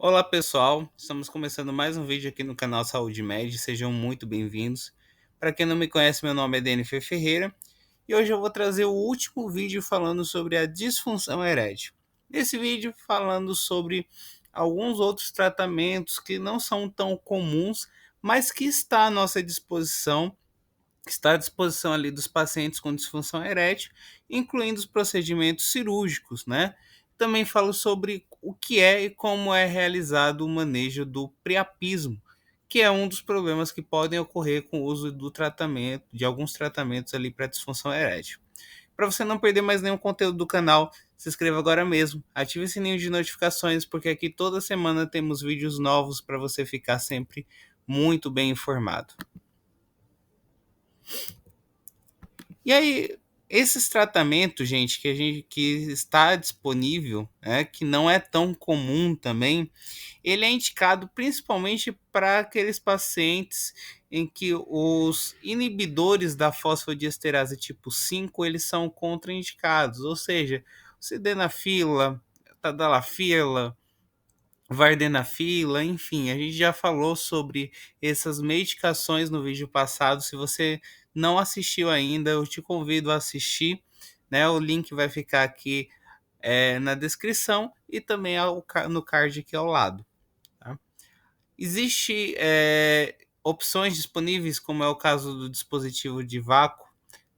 Olá pessoal, estamos começando mais um vídeo aqui no canal Saúde Med, sejam muito bem-vindos. Para quem não me conhece, meu nome é Denifer Ferreira e hoje eu vou trazer o último vídeo falando sobre a disfunção erétil. Nesse vídeo falando sobre alguns outros tratamentos que não são tão comuns, mas que está à disposição ali dos pacientes com disfunção erétil, incluindo os procedimentos cirúrgicos, né? Também falo sobre o que é e como é realizado o manejo do priapismo, que é um dos problemas que podem ocorrer com o uso do tratamento, de alguns tratamentos ali para disfunção erétil. Para você não perder mais nenhum conteúdo do canal, se inscreva agora mesmo, ative o sininho de notificações, porque aqui toda semana temos vídeos novos para você ficar sempre muito bem informado. E aí, esses tratamentos, gente, que está disponível, né, que não é tão comum também, ele é indicado principalmente para aqueles pacientes em que os inibidores da fosfodiesterase tipo 5 eles são contraindicados, ou seja, o sildenafila, tadalafila, vardenafila, enfim, a gente já falou sobre essas medicações no vídeo passado. Se você não assistiu ainda, eu te convido a assistir, né? O link vai ficar aqui na descrição e também no card aqui ao lado. Tá? Existe opções disponíveis, como é o caso do dispositivo de vácuo,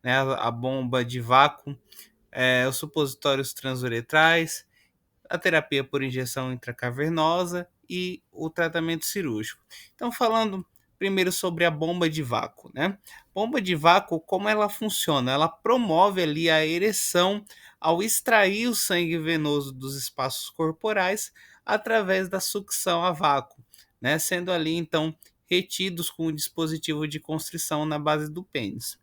né? A bomba de vácuo, os supositórios transuretrais, a terapia por injeção intracavernosa e o tratamento cirúrgico. Então, falando primeiro sobre a bomba de vácuo, né? Bomba de vácuo, como ela funciona? Ela promove ali a ereção ao extrair o sangue venoso dos espaços corporais através da sucção a vácuo, né? Sendo ali então retidos com o dispositivo de constrição na base do pênis.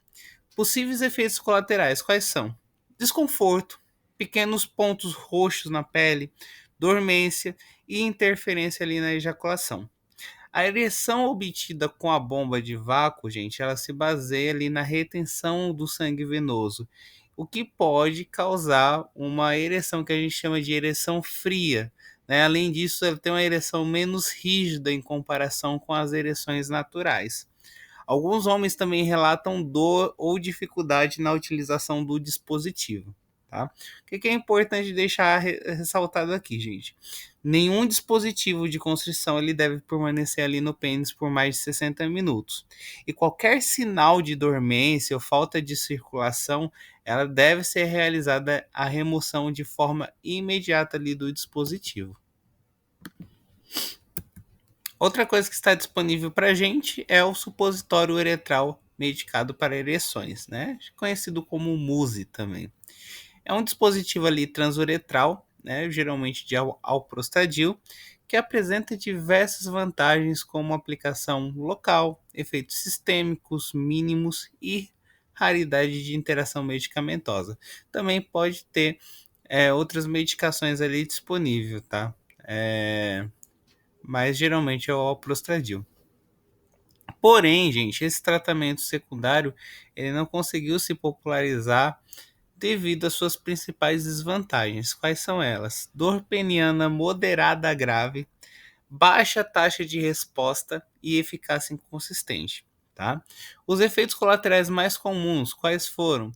Possíveis efeitos colaterais, quais são? Desconforto, pequenos pontos roxos na pele, dormência e interferência ali na ejaculação. A ereção obtida com a bomba de vácuo, gente, ela se baseia ali na retenção do sangue venoso, o que pode causar uma ereção que a gente chama de ereção fria. Né? Além disso, ela tem uma ereção menos rígida em comparação com as ereções naturais. Alguns homens também relatam dor ou dificuldade na utilização do dispositivo. Tá? O que é importante deixar ressaltado aqui, gente? Nenhum dispositivo de constrição ele deve permanecer ali no pênis por mais de 60 minutos. E qualquer sinal de dormência ou falta de circulação, ela deve ser realizada a remoção de forma imediata ali do dispositivo. Outra coisa que está disponível para a gente é o supositório uretral medicado para ereções, né? Conhecido como MUSE também. É um dispositivo ali transuretral, né? Geralmente de alprostadil, que apresenta diversas vantagens como aplicação local, efeitos sistêmicos mínimos e raridade de interação medicamentosa. Também pode ter outras medicações ali disponível, tá? Mas geralmente é o alprostadil. Porém, gente, esse tratamento secundário ele não conseguiu se popularizar devido às suas principais desvantagens. Quais são elas? Dor peniana moderada a grave, baixa taxa de resposta e eficácia inconsistente. Tá? Os efeitos colaterais mais comuns, quais foram?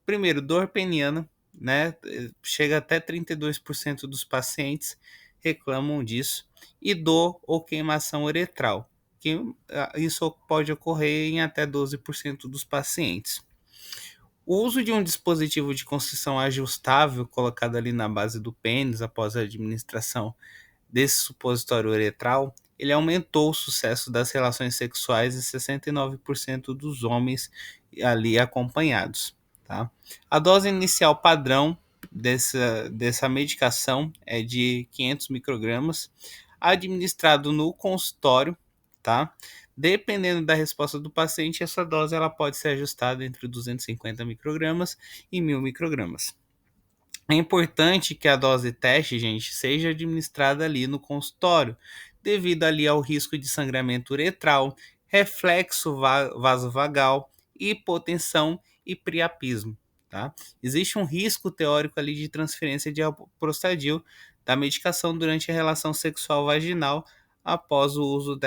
Primeiro, dor peniana, né? Chega até 32% dos pacientes reclamam disso, e dor ou queimação uretral, que isso pode ocorrer em até 12% dos pacientes. O uso de um dispositivo de constrição ajustável colocado ali na base do pênis após a administração desse supositório uretral, ele aumentou o sucesso das relações sexuais em 69% dos homens ali acompanhados. Tá? A dose inicial padrão dessa medicação é de 500 microgramas, administrado no consultório, tá? Dependendo da resposta do paciente, essa dose ela pode ser ajustada entre 250 microgramas e 1000 microgramas. É importante que a dose teste, gente, seja administrada ali no consultório, devido ali ao risco de sangramento uretral, reflexo vasovagal, hipotensão e priapismo. Tá? Existe um risco teórico ali de transferência de alprostadil da medicação durante a relação sexual vaginal após o uso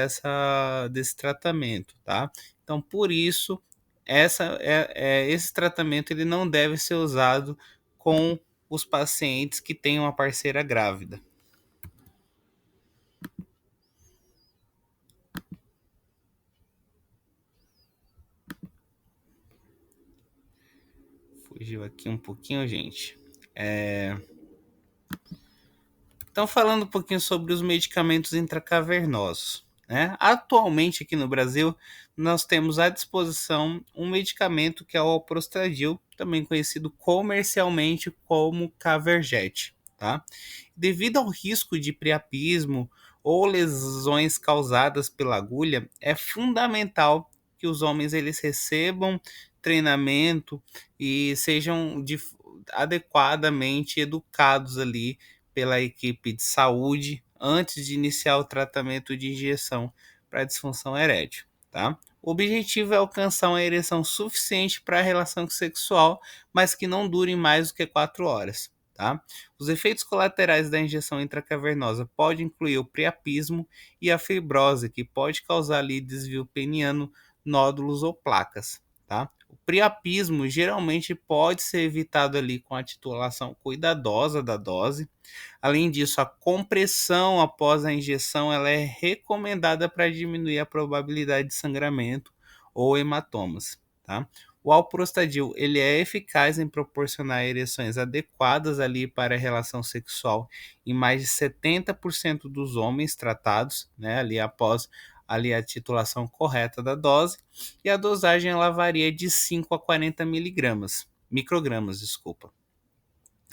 desse tratamento, tá? Então, por isso, esse tratamento ele não deve ser usado com os pacientes que têm uma parceira grávida. Fugiu aqui um pouquinho, gente. Então, falando um pouquinho sobre os medicamentos intracavernosos, né? Atualmente aqui no Brasil, nós temos à disposição um medicamento que é o Alprostadil, também conhecido comercialmente como Caverjet, tá? Devido ao risco de priapismo ou lesões causadas pela agulha, é fundamental que os homens eles recebam treinamento e sejam adequadamente educados ali pela equipe de saúde antes de iniciar o tratamento de injeção para disfunção erétil, tá? O objetivo é alcançar uma ereção suficiente para a relação sexual, mas que não dure mais do que 4 horas. Tá? Os efeitos colaterais da injeção intracavernosa podem incluir o priapismo e a fibrose, que pode causar ali desvio peniano, nódulos ou placas. Tá? O priapismo geralmente pode ser evitado ali com a titulação cuidadosa da dose. Além disso, a compressão após a injeção ela é recomendada para diminuir a probabilidade de sangramento ou hematomas. Tá? O alprostadil ele é eficaz em proporcionar ereções adequadas ali para a relação sexual em mais de 70% dos homens tratados, né, ali após ali a titulação correta da dose, e a dosagem ela varia de 5 a 40 microgramas, desculpa.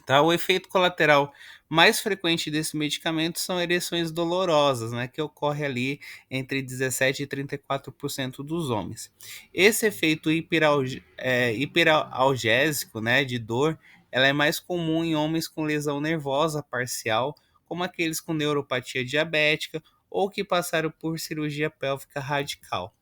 Tá? O efeito colateral mais frequente desse medicamento são ereções dolorosas, né, que ocorre ali entre 17 e 34% dos homens. Esse efeito hiperalgésico, né, de dor, ela é mais comum em homens com lesão nervosa parcial, como aqueles com neuropatia diabética ou que passaram por cirurgia pélvica radical.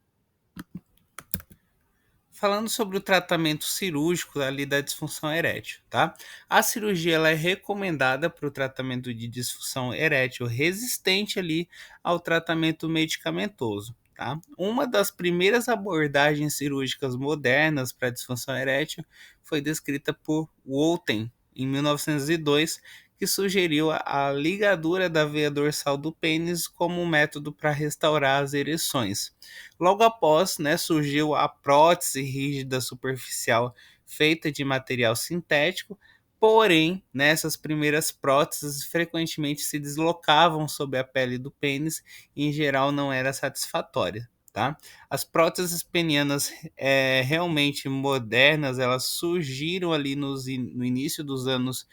Falando sobre o tratamento cirúrgico ali da disfunção erétil, tá? A cirurgia ela é recomendada para o tratamento de disfunção erétil resistente ali ao tratamento medicamentoso, tá? Uma das primeiras abordagens cirúrgicas modernas para a disfunção erétil foi descrita por Wolten em 1902, que sugeriu a ligadura da veia dorsal do pênis como um método para restaurar as ereções. Logo após, né, surgiu a prótese rígida superficial feita de material sintético, porém, nessas primeiras próteses frequentemente se deslocavam sob a pele do pênis e em geral não era satisfatória. Tá? As próteses penianas realmente modernas, elas surgiram ali no início dos anos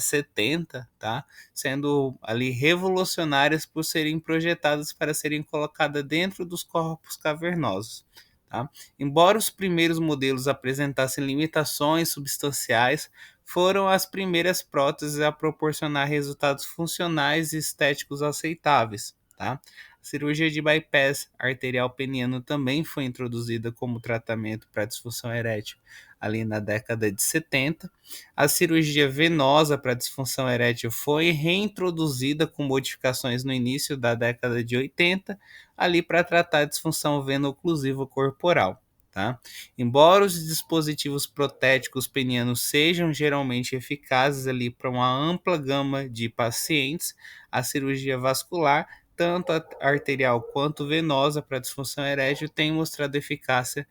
70, tá? Sendo ali revolucionárias por serem projetadas para serem colocadas dentro dos corpos cavernosos. Tá? Embora os primeiros modelos apresentassem limitações substanciais, foram as primeiras próteses a proporcionar resultados funcionais e estéticos aceitáveis. Tá? A cirurgia de bypass arterial peniano também foi introduzida como tratamento para disfunção erétil ali na década de 70. A cirurgia venosa para disfunção erétil foi reintroduzida com modificações no início da década de 80, ali para tratar a disfunção veno-oclusiva corporal. Tá? Embora os dispositivos protéticos penianos sejam geralmente eficazes ali para uma ampla gama de pacientes, a cirurgia vascular, tanto arterial quanto venosa para disfunção erétil, tem mostrado eficácia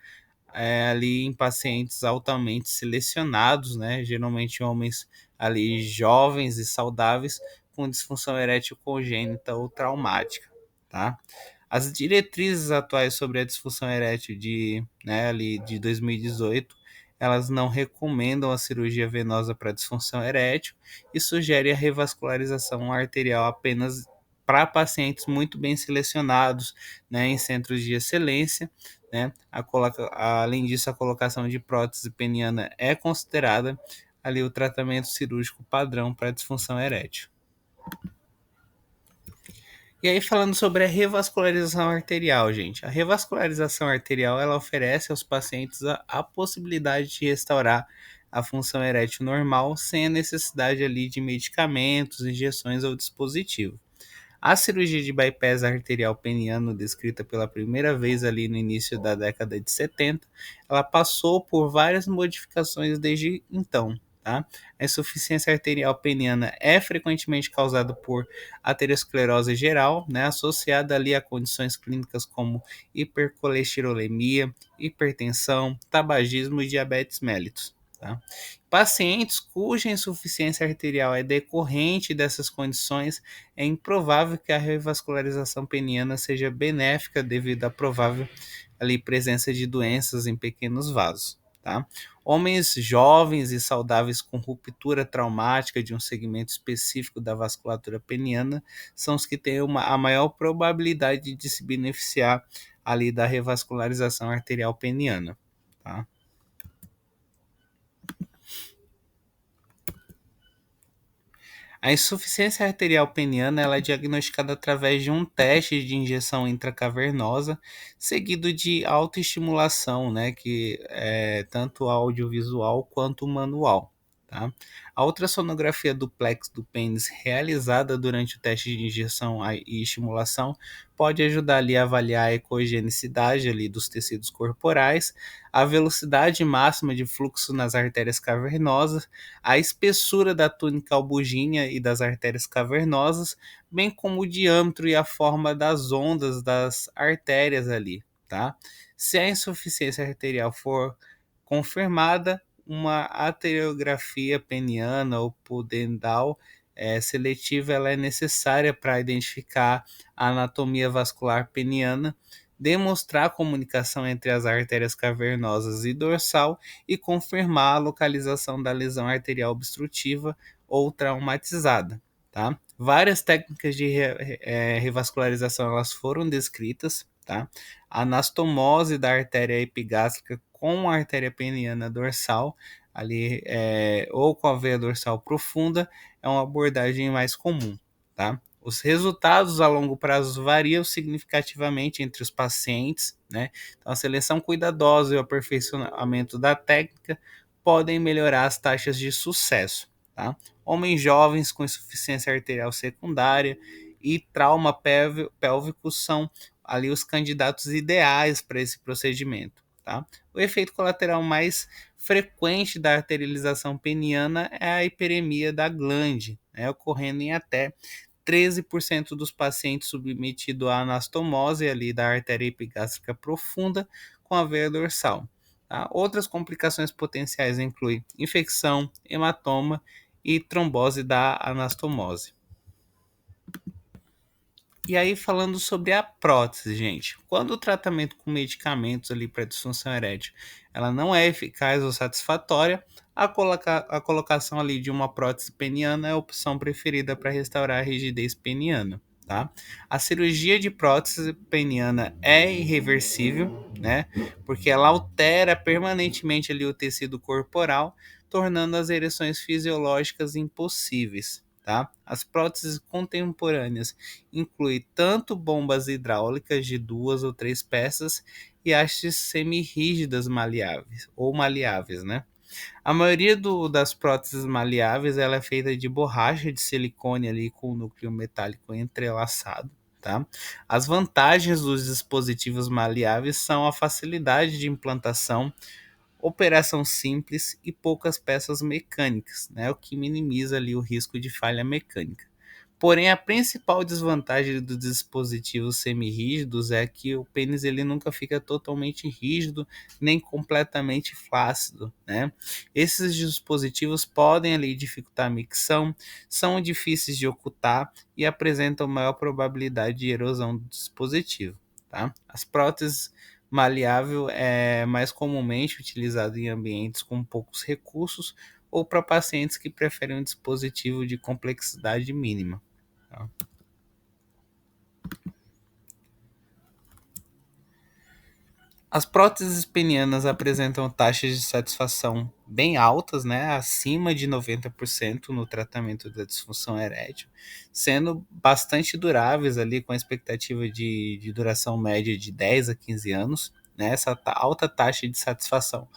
ali em pacientes altamente selecionados, né? Geralmente homens ali jovens e saudáveis com disfunção erétil congênita ou traumática, tá? As diretrizes atuais sobre a disfunção erétil ali de 2018, elas não recomendam a cirurgia venosa para disfunção erétil e sugerem a revascularização arterial apenas para pacientes muito bem selecionados, né, em centros de excelência, né? Além disso, a colocação de prótese peniana é considerada ali o tratamento cirúrgico padrão para disfunção erétil. E aí, falando sobre a revascularização arterial, gente. A revascularização arterial ela oferece aos pacientes a possibilidade de restaurar a função erétil normal sem a necessidade ali de medicamentos, injeções ou dispositivo. A cirurgia de bypass arterial peniano, descrita pela primeira vez ali no início da década de 70, ela passou por várias modificações desde então. Tá? A insuficiência arterial peniana é frequentemente causada por aterosclerose geral, né, associada ali a condições clínicas como hipercolesterolemia, hipertensão, tabagismo e diabetes mellitus. Tá? Pacientes cuja insuficiência arterial é decorrente dessas condições, é improvável que a revascularização peniana seja benéfica devido à provável ali, presença de doenças em pequenos vasos. Tá? Homens jovens e saudáveis com ruptura traumática de um segmento específico da vasculatura peniana são os que têm a maior probabilidade de se beneficiar ali da revascularização arterial peniana. Tá? A insuficiência arterial peniana ela é diagnosticada através de um teste de injeção intracavernosa, seguido de autoestimulação, né, que é tanto audiovisual quanto manual. Tá? A ultrassonografia duplex do pênis realizada durante o teste de injeção e estimulação pode ajudar ali a avaliar a ecogenicidade ali dos tecidos corporais, a velocidade máxima de fluxo nas artérias cavernosas, a espessura da túnica albugínea e das artérias cavernosas, bem como o diâmetro e a forma das ondas das artérias ali, tá? Se a insuficiência arterial for confirmada, uma arteriografia peniana ou pudendal seletiva ela é necessária para identificar a anatomia vascular peniana, demonstrar a comunicação entre as artérias cavernosas e dorsal e confirmar a localização da lesão arterial obstrutiva ou traumatizada. Tá? Várias técnicas de revascularização elas foram descritas. Tá? A anastomose da artéria epigástrica com a artéria peniana dorsal, ali, ou com a veia dorsal profunda, é uma abordagem mais comum. Tá? Os resultados a longo prazo variam significativamente entre os pacientes, né? Então, a seleção cuidadosa e o aperfeiçoamento da técnica podem melhorar as taxas de sucesso. Tá? Homens jovens com insuficiência arterial secundária e trauma pélvico são ali os candidatos ideais para esse procedimento. Tá? O efeito colateral mais frequente da arterialização peniana é a hiperemia da glande, né, ocorrendo em até 13% dos pacientes submetidos à anastomose ali da artéria epigástrica profunda com a veia dorsal. Tá? Outras complicações potenciais incluem infecção, hematoma e trombose da anastomose. E aí, falando sobre a prótese, gente. Quando o tratamento com medicamentos ali para disfunção erétil ela não é eficaz ou satisfatória, a colocação ali de uma prótese peniana é a opção preferida para restaurar a rigidez peniana. Tá? A cirurgia de prótese peniana é irreversível, né? Porque ela altera permanentemente ali o tecido corporal, tornando as ereções fisiológicas impossíveis. Tá? As próteses contemporâneas inclui tanto bombas hidráulicas de 2 ou 3 peças e hastes semi-rígidas maleáveis ou maleáveis, né? A maioria das próteses maleáveis ela é feita de borracha de silicone ali com o núcleo metálico entrelaçado. Tá? As vantagens dos dispositivos maleáveis são a facilidade de implantação, operação simples e poucas peças mecânicas, né? O que minimiza ali o risco de falha mecânica. Porém, a principal desvantagem dos dispositivos semirrígidos é que o pênis ele nunca fica totalmente rígido nem completamente flácido, né? Esses dispositivos podem ali dificultar a micção, são difíceis de ocultar e apresentam maior probabilidade de erosão do dispositivo, tá? As próteses maleável é mais comumente utilizado em ambientes com poucos recursos ou para pacientes que preferem um dispositivo de complexidade mínima. Tá? As próteses penianas apresentam taxas de satisfação bem altas, né, acima de 90% no tratamento da disfunção erétil, sendo bastante duráveis ali com a expectativa de duração média de 10 a 15 anos. Né, essa alta taxa de satisfação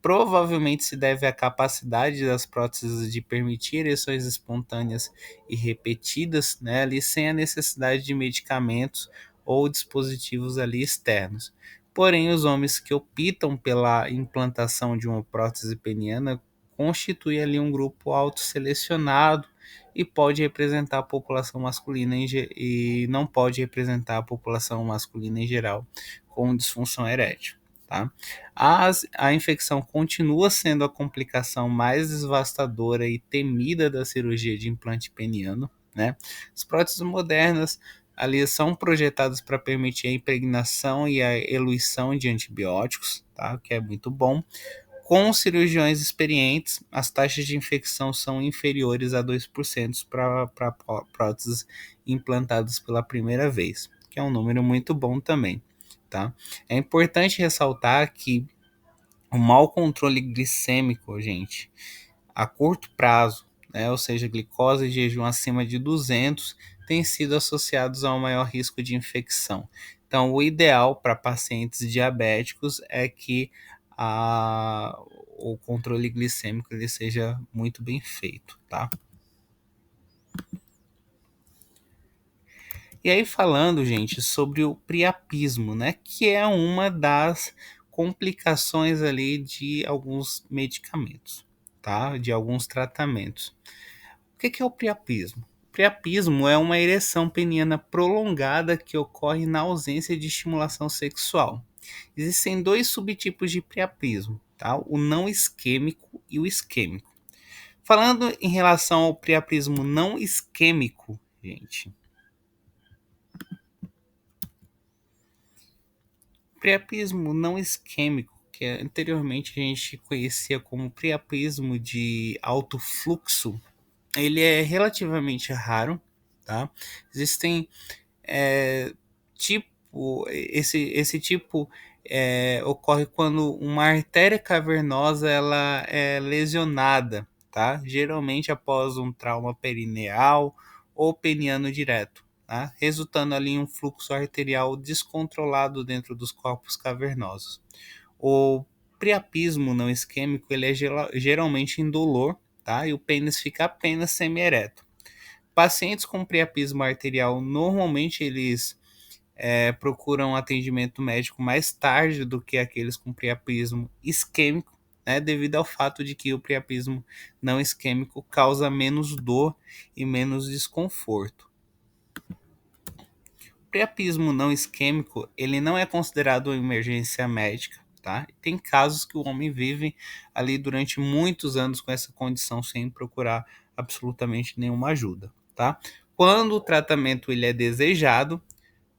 provavelmente se deve à capacidade das próteses de permitir ereções espontâneas e repetidas, né, ali sem a necessidade de medicamentos ou dispositivos ali externos. Porém, os homens que optam pela implantação de uma prótese peniana constituem ali um grupo autoselecionado e pode representar a população masculina e não pode representar a população masculina em geral com disfunção erétil. Tá? A infecção continua sendo a complicação mais devastadora e temida da cirurgia de implante peniano. Né? As próteses modernas ali são projetadas para permitir a impregnação e a eluição de antibióticos, tá? O que é muito bom. Com cirurgiões experientes, as taxas de infecção são inferiores a 2% para próteses implantadas pela primeira vez, que é um número muito bom também. Tá? É importante ressaltar que o mau controle glicêmico, gente, a curto prazo, né, ou seja, glicose e jejum acima de 200, têm sido associados a um maior risco de infecção. Então, o ideal para pacientes diabéticos é que o controle glicêmico ele seja muito bem feito, tá? E aí falando, gente, sobre o priapismo, né, que é uma das complicações ali de alguns medicamentos, tá? De alguns tratamentos. O que é o priapismo? O priapismo é uma ereção peniana prolongada que ocorre na ausência de estimulação sexual. Existem dois subtipos de priapismo, tá? O não isquêmico e o isquêmico. Falando em relação ao priapismo não isquêmico, gente, priapismo não isquêmico, que anteriormente a gente conhecia como priapismo de alto fluxo, ele é relativamente raro, tá? Existem esse tipo ocorre quando uma artéria cavernosa ela é lesionada, tá? Geralmente após um trauma perineal ou peniano direto, tá? Resultando ali em um fluxo arterial descontrolado dentro dos corpos cavernosos. O priapismo não isquêmico ele é geralmente indolor, tá? E o pênis fica apenas semi-ereto. Pacientes com priapismo arterial normalmente eles procuram atendimento médico mais tarde do que aqueles com priapismo isquêmico, né, devido ao fato de que o priapismo não isquêmico causa menos dor e menos desconforto. O priapismo não isquêmico ele não é considerado uma emergência médica, tá? Tem casos que o homem vive ali durante muitos anos com essa condição sem procurar absolutamente nenhuma ajuda, tá? Quando o tratamento ele é desejado,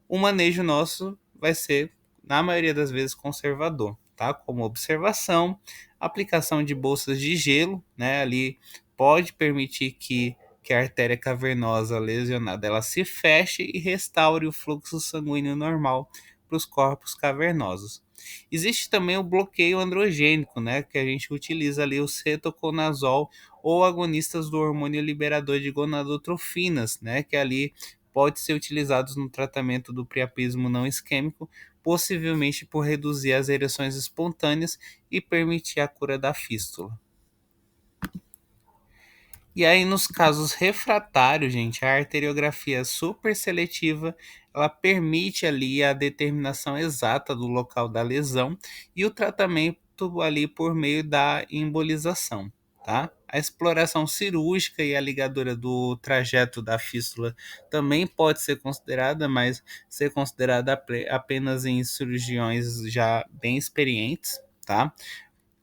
o manejo nosso vai ser, na maioria das vezes, conservador, tá? Como observação, aplicação de bolsas de gelo, né? Ali pode permitir que a artéria cavernosa lesionada ela se feche e restaure o fluxo sanguíneo normal para os corpos cavernosos. Existe também o bloqueio androgênico, né? Que a gente utiliza ali o cetoconazol ou agonistas do hormônio liberador de gonadotrofinas, né? Que ali pode ser utilizados no tratamento do priapismo não isquêmico, possivelmente por reduzir as ereções espontâneas e permitir a cura da fístula. E aí, nos casos refratários, gente, a arteriografia super seletiva, ela permite ali a determinação exata do local da lesão e o tratamento ali por meio da embolização, tá? A exploração cirúrgica e a ligadura do trajeto da fístula também pode ser considerada, mas ser considerada apenas em cirurgiões já bem experientes, tá?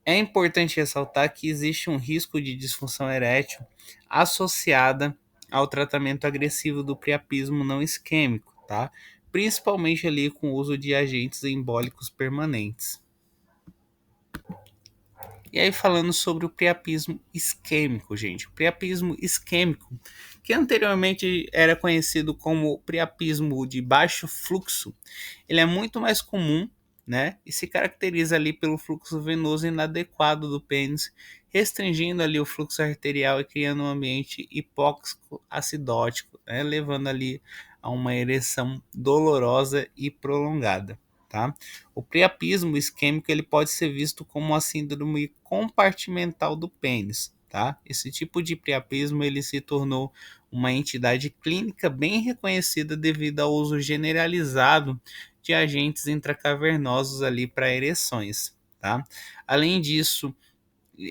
É importante ressaltar que existe um risco de disfunção erétil associada ao tratamento agressivo do priapismo não isquêmico, tá? Principalmente ali com o uso de agentes embólicos permanentes. E aí falando sobre o priapismo isquêmico, gente. O priapismo isquêmico, que anteriormente era conhecido como priapismo de baixo fluxo, ele é muito mais comum, né? E se caracteriza ali pelo fluxo venoso inadequado do pênis, restringindo ali o fluxo arterial e criando um ambiente hipóxico acidótico, né? Levando ali a uma ereção dolorosa e prolongada. tá? O priapismo isquêmico ele pode ser visto como uma síndrome compartimental do pênis, tá? Esse tipo de priapismo ele se tornou uma entidade clínica bem reconhecida devido ao uso generalizado de agentes intracavernosos ali para ereções, tá? Além disso,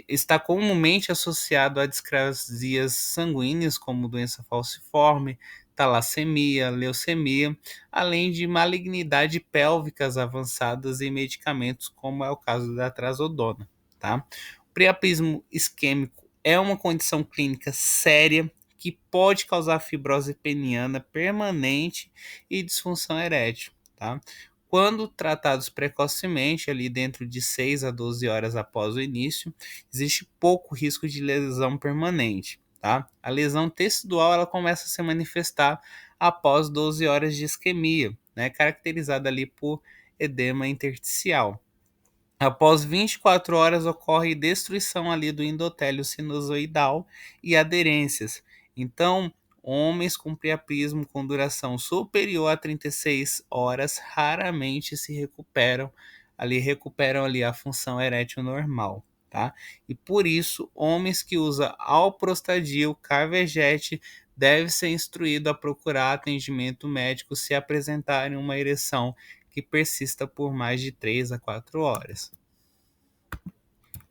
está comumente associado a discrasias sanguíneas, como doença falciforme, talassemia, leucemia, além de malignidade pélvicas avançadas e medicamentos, como é o caso da trazodona. Tá? O priapismo isquêmico é uma condição clínica séria que pode causar fibrose peniana permanente e disfunção erétil. Tá? Quando tratados precocemente, ali dentro de 6 a 12 horas após o início, existe pouco risco de lesão permanente. Tá? A lesão tecidual ela começa a se manifestar após 12 horas de isquemia, né, caracterizada ali por edema intersticial. Após 24 horas ocorre destruição ali do endotélio sinusoidal e aderências. Então, homens com priapismo com duração superior a 36 horas raramente se recuperam ali a função erétil normal, tá? E por isso, homens que usam alprostadil, carvejete, deve ser instruído a procurar atendimento médico se apresentarem uma ereção que persista por mais de 3 a 4 horas.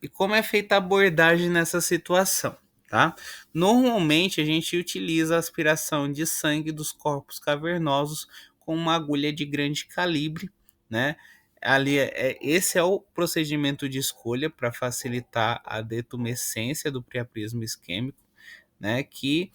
E como é feita a abordagem nessa situação? Tá? Normalmente a gente utiliza a aspiração de sangue dos corpos cavernosos com uma agulha de grande calibre, né? Esse é o procedimento de escolha para facilitar a detumescência do priapismo isquêmico, né? Que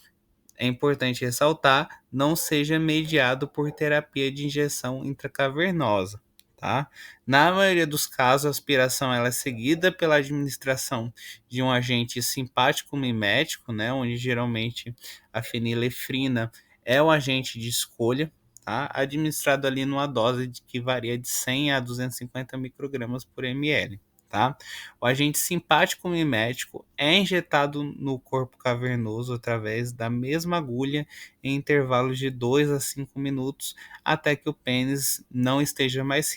é importante ressaltar, não seja mediado por terapia de injeção intracavernosa, tá? Na maioria dos casos, a aspiração ela é seguida pela administração de um agente simpático mimético, né, onde geralmente a fenilefrina é o agente de escolha, tá? Administrado ali numa dose que varia de 100 a 250 microgramas por ml. Tá? O agente simpático mimético é injetado no corpo cavernoso através da mesma agulha em intervalos de 2 a 5 minutos até que o pênis não esteja mais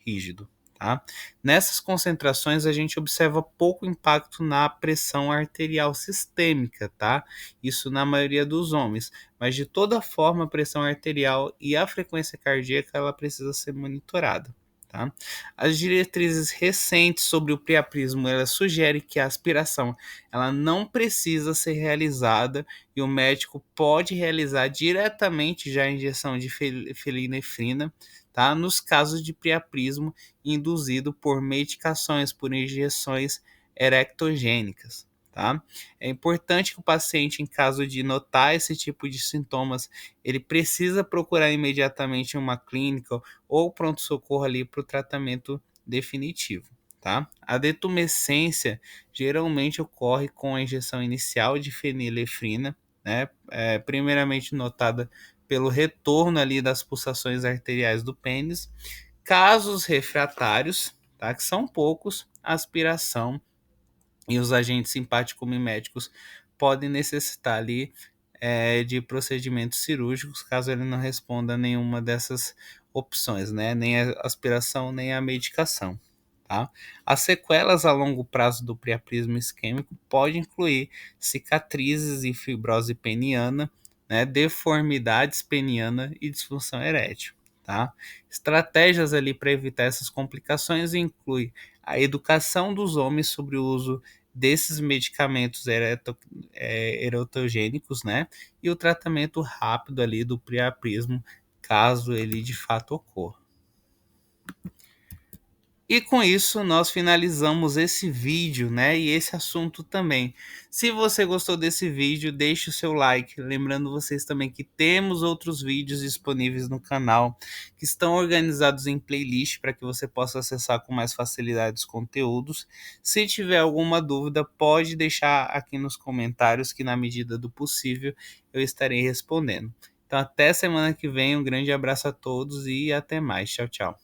rígido. Tá? Nessas concentrações a gente observa pouco impacto na pressão arterial sistêmica, tá? Isso na maioria dos homens, mas de toda forma a pressão arterial e a frequência cardíaca ela precisa ser monitorada. Tá? As diretrizes recentes sobre o priapismo elas sugerem que a aspiração ela não precisa ser realizada e o médico pode realizar diretamente já a injeção de felinefrina, tá? Nos casos de priapismo induzido por medicações, por injeções erectogênicas. Tá? É importante que o paciente, em caso de notar esse tipo de sintomas, ele precisa procurar imediatamente uma clínica ou pronto-socorro ali para o tratamento definitivo. Tá? A detumescência geralmente ocorre com a injeção inicial de fenilefrina, né? Primeiramente notada pelo retorno ali das pulsações arteriais do pênis. Casos refratários, tá? Que são poucos, aspiração e os agentes simpático-miméticos podem necessitar ali de procedimentos cirúrgicos caso ele não responda a nenhuma dessas opções, né? Nem a aspiração, nem a medicação. Tá? As sequelas a longo prazo do priapismo isquêmico podem incluir cicatrizes e fibrose peniana, né? Deformidades peniana e disfunção erétil. Tá? Estratégias ali para evitar essas complicações incluem a educação dos homens sobre o uso desses medicamentos erotogênicos, né? E o tratamento rápido ali do priapismo, caso ele de fato ocorra. E com isso nós finalizamos esse vídeo, né? E esse assunto também. Se você gostou desse vídeo, deixe o seu like. Lembrando vocês também que temos outros vídeos disponíveis no canal que estão organizados em playlist para que você possa acessar com mais facilidade os conteúdos. Se tiver alguma dúvida, pode deixar aqui nos comentários que na medida do possível eu estarei respondendo. Então até semana que vem, um grande abraço a todos e até mais. Tchau, tchau.